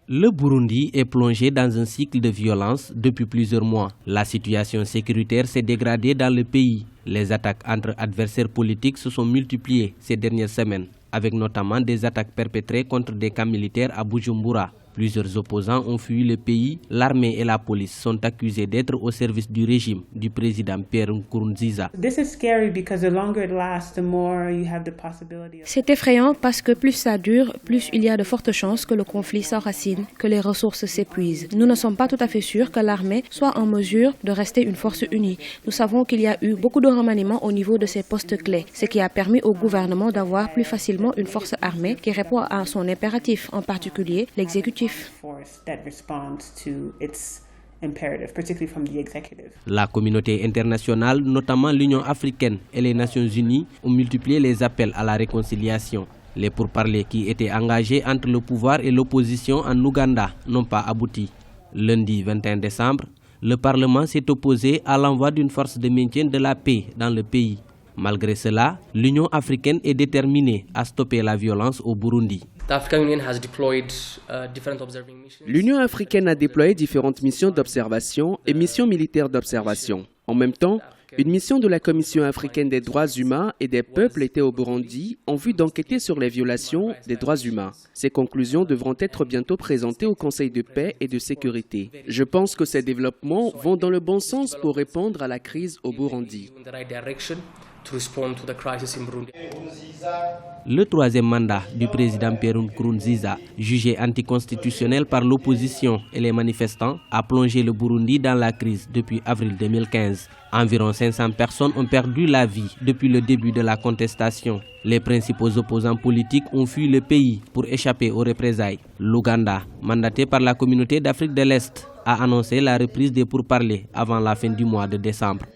Le Burundi est plongé dans un cycle de violence depuis plusieurs mois. La situation sécuritaire s'est dégradée dans le pays. Les attaques entre adversaires politiques se sont multipliées ces dernières semaines, avec notamment des attaques perpétrées contre des camps militaires à Bujumbura. Plusieurs opposants ont fui le pays. L'armée et la police sont accusés d'être au service du régime du président Pierre Nkurunziza. C'est effrayant parce que plus ça dure, plus il y a de fortes chances que le conflit s'enracine, que les ressources s'épuisent. Nous ne sommes pas tout à fait sûrs que l'armée soit en mesure de rester une force unie. Nous savons qu'il y a eu beaucoup de remaniements au niveau de ces postes clés, ce qui a permis au gouvernement d'avoir plus facilement une force armée qui répond à son impératif, en particulier l'exécutif. La communauté internationale, notamment l'Union africaine et les Nations unies, ont multiplié les appels à la réconciliation. Les pourparlers qui étaient engagés entre le pouvoir et l'opposition en Ouganda n'ont pas abouti. Lundi 21 décembre, le Parlement s'est opposé à l'envoi d'une force de maintien de la paix dans le pays. Malgré cela, l'Union africaine est déterminée à stopper la violence au Burundi. L'Union africaine a déployé différentes missions d'observation et missions militaires d'observation. En même temps, une mission de la Commission africaine des droits humains et des peuples était au Burundi en vue d'enquêter sur les violations des droits humains. Ces conclusions devront être bientôt présentées au Conseil de paix et de sécurité. Je pense que ces développements vont dans le bon sens pour répondre à la crise au Burundi. Le troisième mandat du président Pierre Nkurunziza, jugé anticonstitutionnel par l'opposition et les manifestants, a plongé le Burundi dans la crise depuis avril 2015. Environ 500 personnes ont perdu la vie depuis le début de la contestation. Les principaux opposants politiques ont fui le pays pour échapper aux représailles. L'Ouganda, mandaté par la communauté d'Afrique de l'Est, a annoncé la reprise des pourparlers avant la fin du mois de décembre.